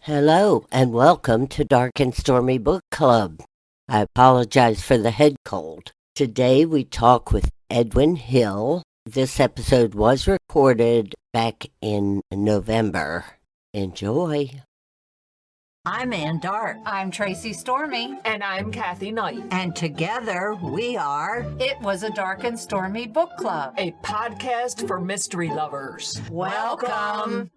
Hello, and welcome to Dark and Stormy Book Club. I apologize for the head cold. Today we talk with Edwin Hill. This episode was recorded back in November. Enjoy. I'm Ann Dart. I'm Tracy Stormy. And I'm Kathy Knight. And together we are It Was a Dark and Stormy Book Club, a podcast for mystery lovers. Welcome.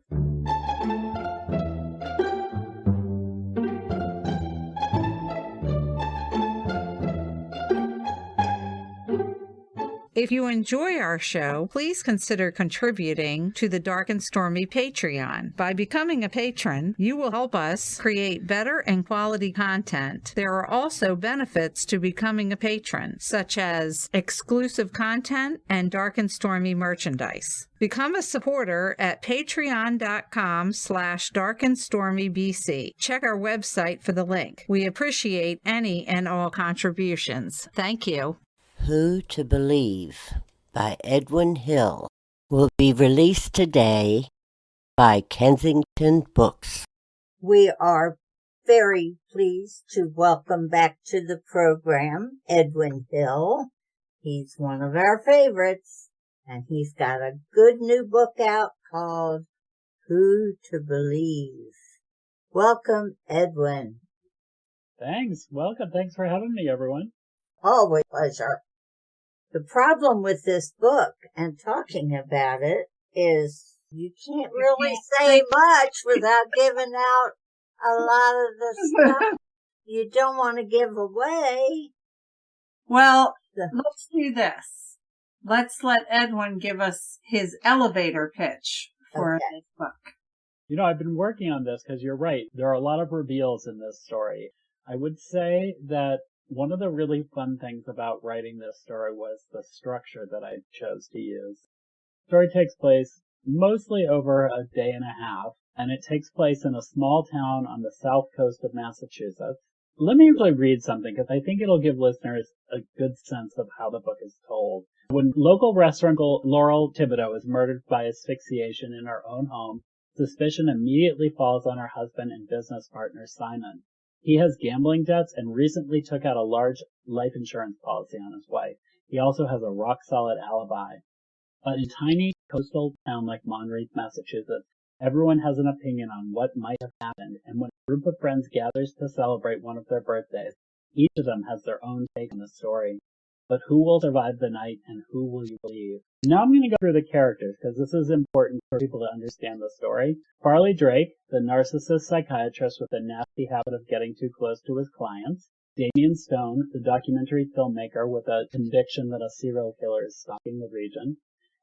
If you enjoy our show, please consider contributing to the Dark and Stormy Patreon. By becoming a patron, you will help us create better and quality content. There are also benefits to becoming a patron, such as exclusive content and Dark and Stormy merchandise. Become a supporter at patreon.com/darkandstormybc. Check our website for the link. We appreciate any and all contributions. Thank you. Who to Believe by Edwin Hill will be released today by Kensington Books. We are very pleased to welcome back to the program Edwin Hill. He's one of our favorites, and he's got a good new book out called Who to Believe. Welcome, Edwin. Thanks. Welcome. Thanks for having me, everyone. Always a pleasure. The problem with this book and talking about it is you can't really say much without giving out a lot of the stuff you don't want to give away. Well, let's do this. Let's let Edwin give us his elevator pitch for this book. You know, I've been working on this because you're right. There are a lot of reveals in this story. I would say that one of the really fun things about writing this story was the structure that I chose to use. The story takes place mostly over a day and a half, and it takes place in a small town on the south coast of Massachusetts. Let me really read something, because I think it'll give listeners a good sense of how the book is told. When local restaurateur Laurel Thibodeau is murdered by asphyxiation in her own home, suspicion immediately falls on her husband and business partner, Simon. He has gambling debts and recently took out a large life insurance policy on his wife. He also has a rock-solid alibi. But in a tiny coastal town like Monreith, Massachusetts, everyone has an opinion on what might have happened, and when a group of friends gathers to celebrate one of their birthdays, each of them has their own take on the story. But who will survive the night, and who will you believe? Now I'm going to go through the characters, because this is important for people to understand the story. Farley Drake, the narcissist psychiatrist with a nasty habit of getting too close to his clients. Damien Stone, the documentary filmmaker with a conviction that a serial killer is stalking the region.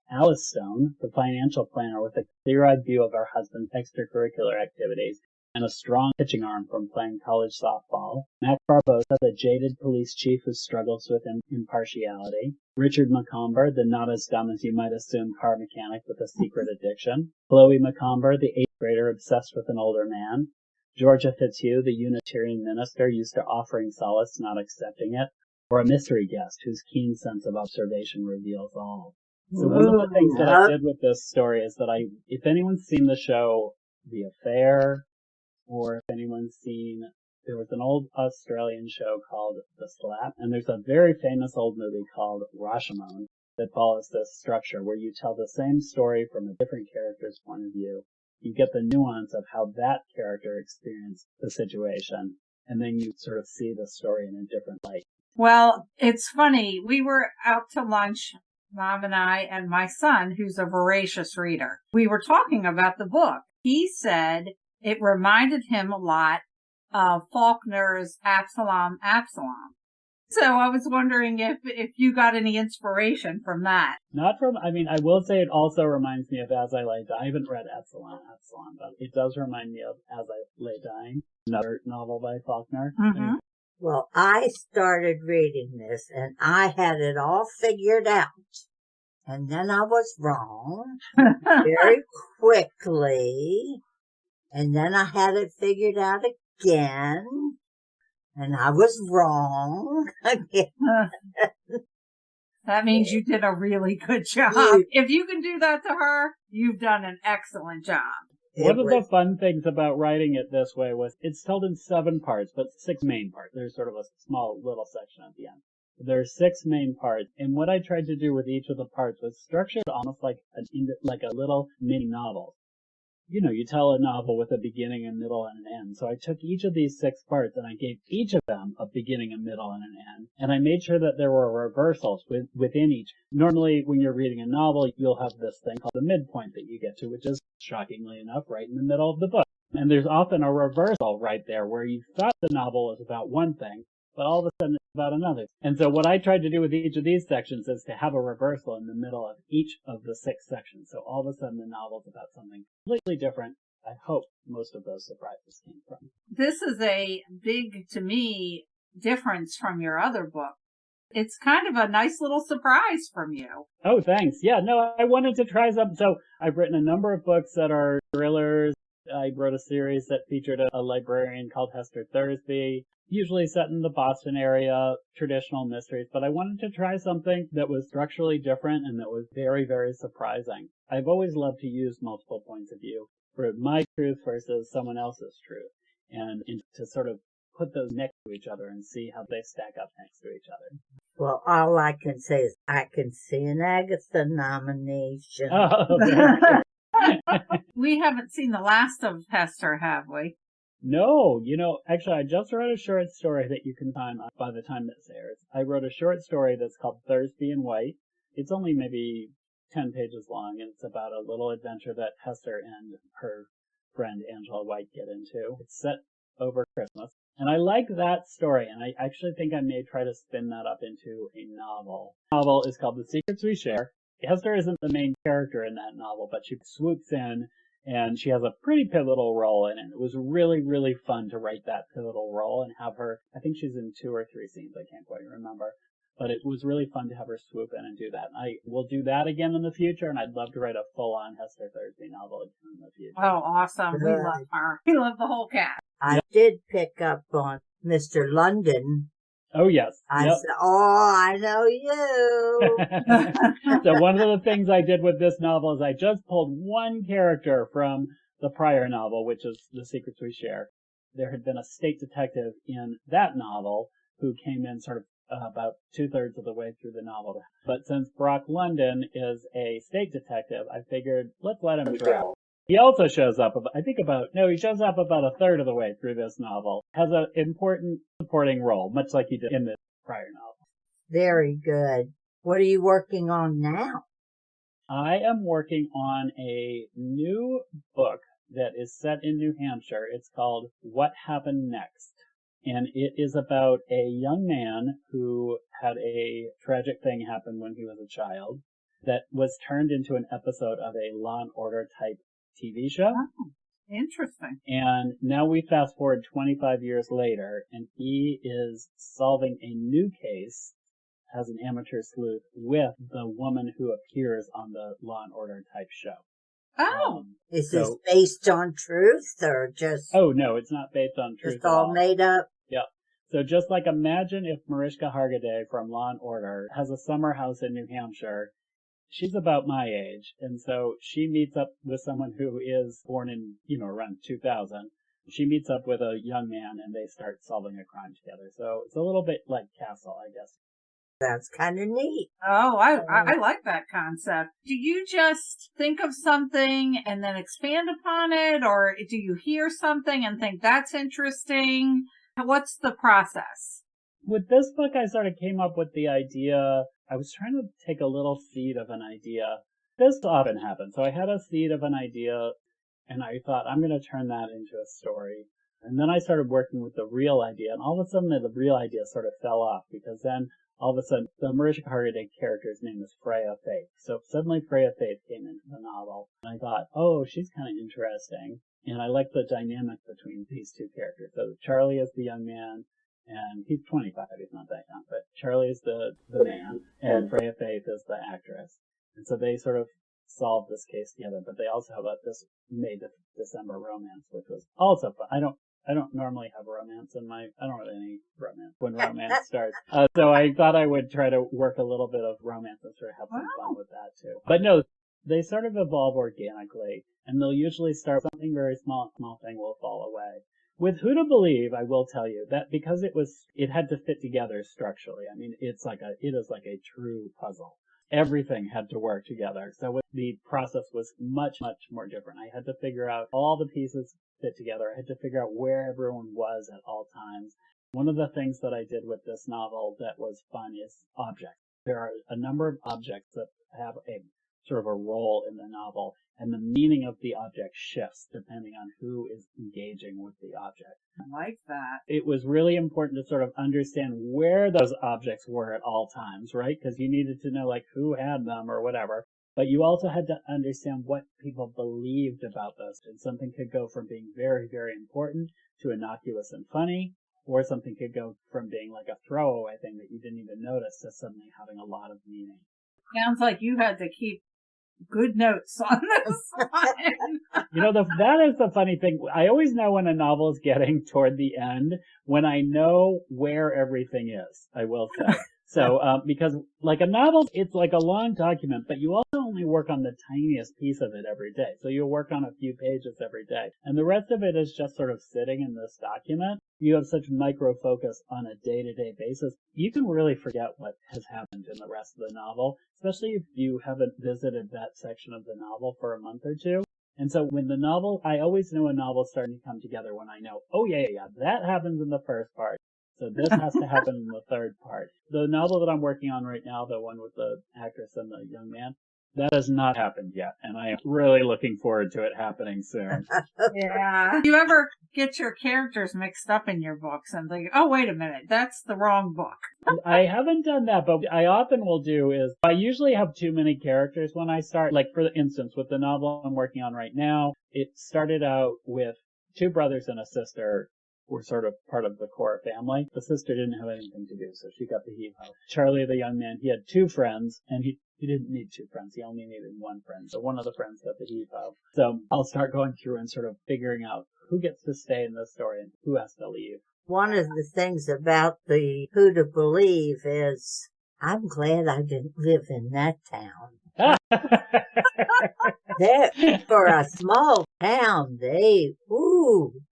Alice Stone, the financial planner with a clear-eyed view of her husband's extracurricular activities and a strong pitching arm from playing college softball. Mac Barbosa, the jaded police chief who struggles with impartiality. Richard Macomber, the not as dumb as you might assume car mechanic with a secret addiction. Chloe Macomber, the 8th grader obsessed with an older man. Georgia Fitzhugh, the Unitarian minister used to offering solace, not accepting it. Or a mystery guest whose keen sense of observation reveals all. So one of the things that I did with this story is that if anyone's seen the show The Affair, or if anyone's seen, there was an old Australian show called The Slap, and there's a very famous old movie called Rashomon that follows this structure where you tell the same story from a different character's point of view. You get the nuance of how that character experienced the situation, and then you sort of see the story in a different light. Well, it's funny. We were out to lunch, Mom and I, and my son, who's a voracious reader. We were talking about the book. He said it reminded him a lot of Faulkner's Absalom. So I was wondering if you got any inspiration from that. Not from, I will say it also reminds me of As I Lay Dying. I haven't read Absalom, but it does remind me of As I Lay Dying, another novel by Faulkner. Mm-hmm. Well, I started reading this and I had it all figured out. And then I was wrong very quickly. And then I had it figured out again. And I was wrong again. That means you did a really good job. If you can do that to her, you've done an excellent job. One of the fun things about writing it this way was it's told in 7 parts, but 6 main parts. There's sort of a small little section at the end. There are 6 main parts, and what I tried to do with each of the parts was structure it almost like a little mini novel. You know, you tell a novel with a beginning, a middle, and an end. So I took each of these 6 parts and I gave each of them a beginning, a middle, and an end. And I made sure that there were reversals within each. Normally, when you're reading a novel, you'll have this thing called the midpoint that you get to, which is, shockingly enough, right in the middle of the book. And there's often a reversal right there where you thought the novel was about one thing, but all of a sudden it's about another. And so what I tried to do with each of these sections is to have a reversal in the middle of each of the 6 sections. So all of a sudden the novel's about something completely different. I hope most of those surprises came from. This is a big, to me, difference from your other book. It's kind of a nice little surprise from you. Oh, thanks. Yeah, no, I wanted to try something. So I've written a number of books that are thrillers. I wrote a series that featured a librarian called Hester Thursby, usually set in the Boston area, traditional mysteries, but I wanted to try something that was structurally different and that was very, very surprising. I've always loved to use multiple points of view for my truth versus someone else's truth, and to sort of put those next to each other and see how they stack up next to each other. Well, all I can say is I can see an Agatha nomination. Oh, very good. We haven't seen the last of Hester, have we? No, actually, I just wrote a short story that you can find by the time this airs. I wrote a short story that's called Thursby in White. It's only maybe 10 pages long, and it's about a little adventure that Hester and her friend Angela White get into. It's set over Christmas. And I like that story, and I actually think I may try to spin that up into a novel. The novel is called The Secrets We Share. Hester isn't the main character in that novel, but she swoops in, and she has a pretty pivotal role in it. It was really, really fun to write that pivotal role and have her, I think she's in 2 or 3 scenes, I can't quite remember. But it was really fun to have her swoop in and do that. And I will do that again in the future, and I'd love to write a full-on Hester Thursby novel again in the future. Oh, awesome. We love her. We love the whole cast. I did pick up on Mr. London. Oh, yes. I said, oh, I know you. So one of the things I did with this novel is I just pulled one character from the prior novel, which is The Secrets We Share. There had been a state detective in that novel who came in sort of about 2/3 of the way through the novel. But since Brock London is a state detective, I figured, let's let him travel. He also shows up, he shows up about 1/3 of the way through this novel. Has an important supporting role, much like he did in the prior novel. Very good. What are you working on now? I am working on a new book that is set in New Hampshire. It's called What Happened Next? And it is about a young man who had a tragic thing happen when he was a child that was turned into an episode of a Law and Order type TV show. Oh, interesting. And now we fast forward 25 years later, and he is solving a new case as an amateur sleuth with the woman who appears on the Law and Order type show. Oh. Is this based on truth or just... Oh, no, it's not based on truth Just all made up? Yeah. So just like imagine if Mariska Hargitay from Law and Order has a summer house in New Hampshire. She's about my age, and so she meets up with someone who is born in, around 2000. She meets up with a young man, and they start solving a crime together. So it's a little bit like Castle, I guess. That's kind of neat. Oh, I like that concept. Do you just think of something and then expand upon it, or do you hear something and think that's interesting? What's the process? With this book, I sort of came up with the idea. I was trying to take a little seed of an idea. This often happens. So I had a seed of an idea, and I thought, I'm going to turn that into a story. And then I started working with the real idea, and all of a sudden the real idea sort of fell off, because then all of a sudden the Mariska Hargitay character's name is Freya Faith. So suddenly Freya Faith came into the novel, and I thought, oh, she's kind of interesting. And I like the dynamic between these two characters. So Charlie is the young man, and he's 25, he's not that young, but Charlie is the man, and Freya Faith is the actress. And so they sort of solved this case together, but they also have this May to December romance, which was also fun. I don't normally have romance I don't have any romance when romance starts. So I thought I would try to work a little bit of romance and sort of have some fun with that too. But no, they sort of evolve organically, and they'll usually start with something very small thing will fall away. With Who to Believe, I will tell you that because it had to fit together structurally. I mean, it is like a true puzzle. Everything had to work together. So the process was much, much more different. I had to figure out all the pieces fit together. I had to figure out where everyone was at all times. One of the things that I did with this novel that was fun is objects. There are a number of objects that have a sort of a role in the novel, and the meaning of the object shifts depending on who is engaging with the object. I like that. It was really important to sort of understand where those objects were at all times, right? Because you needed to know, like, who had them or whatever. But you also had to understand what people believed about those. And something could go from being very, very important to innocuous and funny, or something could go from being like a throwaway thing that you didn't even notice to suddenly having a lot of meaning. Sounds like you had to keep good notes on this one. You know, that is the funny thing. I always know when a novel is getting toward the end, when I know where everything is, I will say. So, because like a novel, it's like a long document, but you also only work on the tiniest piece of it every day. So you'll work on a few pages every day. And the rest of it is just sort of sitting in this document. You have such micro focus on a day-to-day basis. You can really forget what has happened in the rest of the novel, especially if you haven't visited that section of the novel for a month or two. And so when I always know a novel's starting to come together when I know, oh yeah, that happens in the first part. So this has to happen in the third part. The novel that I'm working on right now, the one with the actress and the young man, that has not happened yet. And I am really looking forward to it happening soon. Yeah. You ever get your characters mixed up in your books and think, oh, wait a minute, that's the wrong book? I haven't done that, but I often will do is I usually have too many characters when I start. Like, for instance, with the novel I'm working on right now, it started out with two brothers and a sister were sort of part of the core family. The sister didn't have anything to do, so she got the heave-ho. Charlie, the young man, he had two friends, and he didn't need two friends. He only needed one friend. So one of the friends got the heave-ho. So I'll start going through and sort of figuring out who gets to stay in this story and who has to leave. One of the things about the Who to Believe is I'm glad I didn't live in that town. For a small town,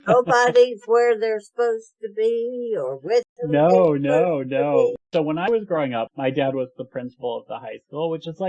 nobody's where they're supposed to be or with them. No. So when I was growing up, my dad was the principal of the high school, which is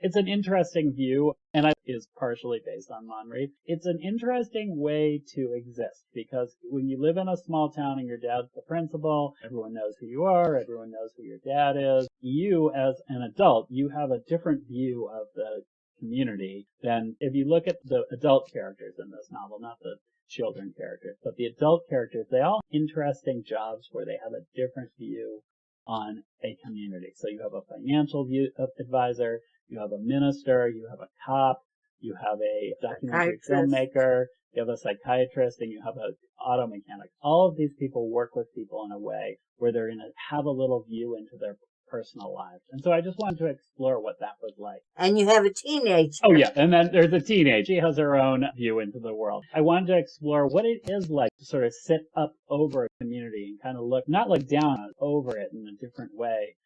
it's an interesting view, and it is partially based on Monreith. It's an interesting way to exist, because when you live in a small town and your dad's the principal, everyone knows who you are, everyone knows who your dad is. You, as an adult, you have a different view of the community than if you look at the adult characters in this novel, not the children characters, but the adult characters. They all have interesting jobs where they have a different view on a community. So you have a financial view advisor, you have a minister, you have a cop, you have a documentary filmmaker, you have a psychiatrist, and you have an auto mechanic. All of these people work with people in a way where they're going to have a little view into their personal lives. And so I just wanted to explore what that was like. And you have a teenager. Oh, yeah. And then there's a teenage. She has her own view into the world. I wanted to explore what it is like to sort of sit up over a community and kind of look, not look down on it, over it in a different way.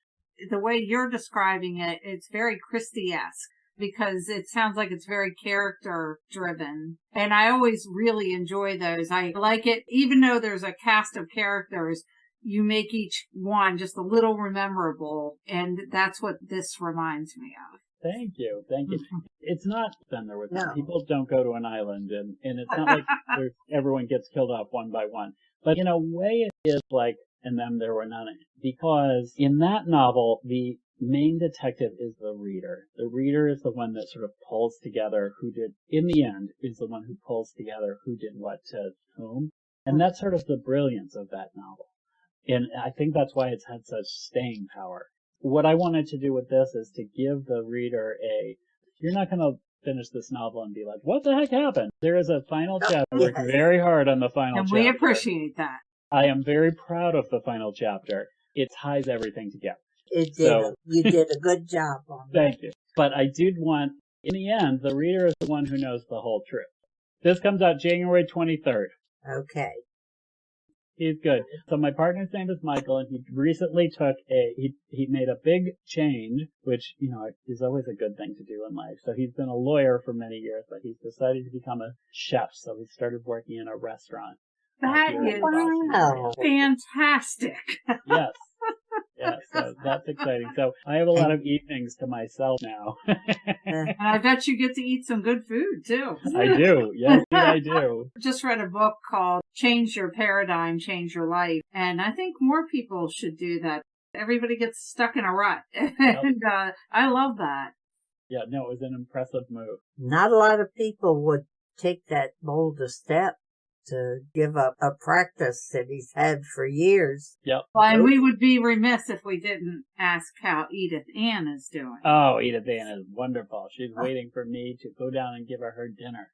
The way you're describing it, it's very Christie-esque, because it sounds like it's very character driven. And I always really enjoy those. I like it, even though there's a cast of characters, you make each one just a little memorable, and that's what this reminds me of. Thank you. It's not Thunder with them. People don't go to an island, and it's not like everyone gets killed off one by one. But in a way, it is like And Them There Were None, because in that novel, the main detective is the reader. The reader is the one that sort of pulls together in the end, is the one who pulls together who did what to whom. And that's sort of the brilliance of that novel. And I think that's why it's had such staying power. What I wanted to do with this is to give the reader you're not going to finish this novel and be like, what the heck happened? There is a final chapter. I worked very hard on the final chapter. And we appreciate that. I am very proud of the final chapter. It ties everything together. It did. So, you did a good job on that. Thank you. But I did want, in the end, the reader is the one who knows the whole truth. This comes out January 23rd. Okay. He's good. So my partner's name is Michael, and he recently he made a big change, which, is always a good thing to do in life. So he's been a lawyer for many years, but he's decided to become a chef. So he started working in a restaurant. That is Wow. fantastic. Yes. Yeah, so that's exciting. So I have a lot of evenings to myself now. And I bet you get to eat some good food, too. I do. Yes, I do. Just read a book called Change Your Paradigm, Change Your Life. And I think more people should do that. Everybody gets stuck in a rut. And I love that. Yeah, no, it was an impressive move. Not a lot of people would take that bold a step to give up a practice that he's had for years. Yep. Well, and we would be remiss if we didn't ask how Edith Ann is doing. Oh, Edith Ann is wonderful. She's waiting for me to go down and give her dinner.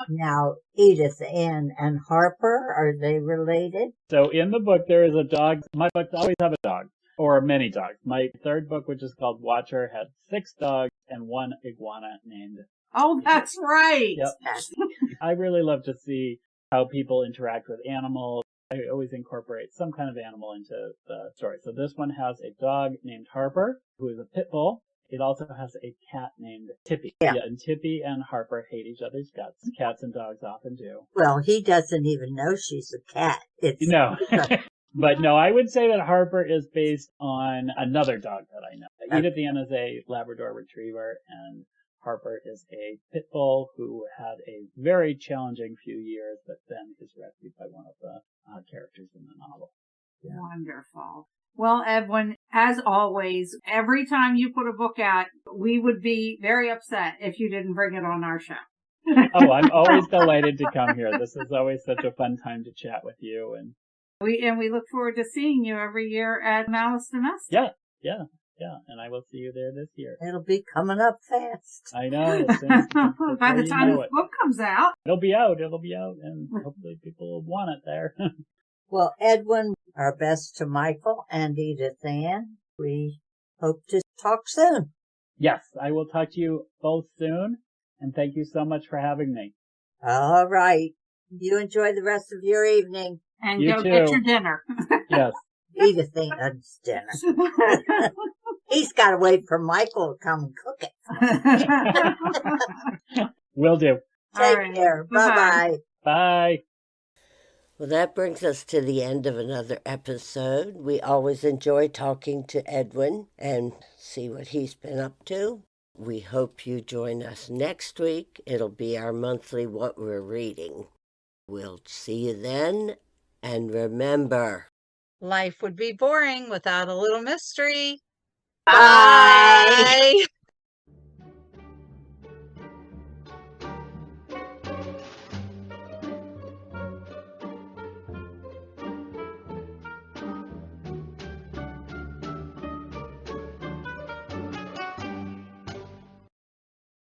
Now, Edith Ann and Harper, are they related? So in the book, there is a dog. My books always have a dog, or many dogs. My third book, which is called Watcher, had 6 dogs and 1 iguana named. Oh, that's right. Yep. I really love to see how people interact with animals. I always incorporate some kind of animal into the story. So this one has a dog named Harper, who is a pit bull. It also has a cat named Tippy. Yeah. And Tippy and Harper hate each other's guts. Cats and dogs often do. Well, he doesn't even know she's a cat. No. But no, I would say that Harper is based on another dog that I know. Edith Ann is a Labrador Retriever, and Harper is a pit bull who had a very challenging few years, but then is rescued by one of the characters in the novel. Yeah. Wonderful. Well, Edwin, as always, every time you put a book out, we would be very upset if you didn't bring it on our show. Oh, I'm always delighted to come here. This is always such a fun time to chat with you. And we look forward to seeing you every year at Malice Domestic. Yeah. And I will see you there this year. It'll be coming up fast. I know. By the time this book comes out. It'll be out, and hopefully people will want it there. Well, Edwin, our best to Michael and Edith Ann. We hope to talk soon. Yes, I will talk to you both soon, and thank you so much for having me. All right. You enjoy the rest of your evening. And You go too. get your dinner. Yes. Edith Ann's dinner. He's got to wait for Michael to come and cook it. Will do. Take right. care. Bye-bye. Bye. Well, that brings us to the end of another episode. We always enjoy talking to Edwin and see what he's been up to. We hope you join us next week. It'll be our monthly What We're Reading. We'll see you then, and remember, Life would be boring without a little mystery. Bye. Bye.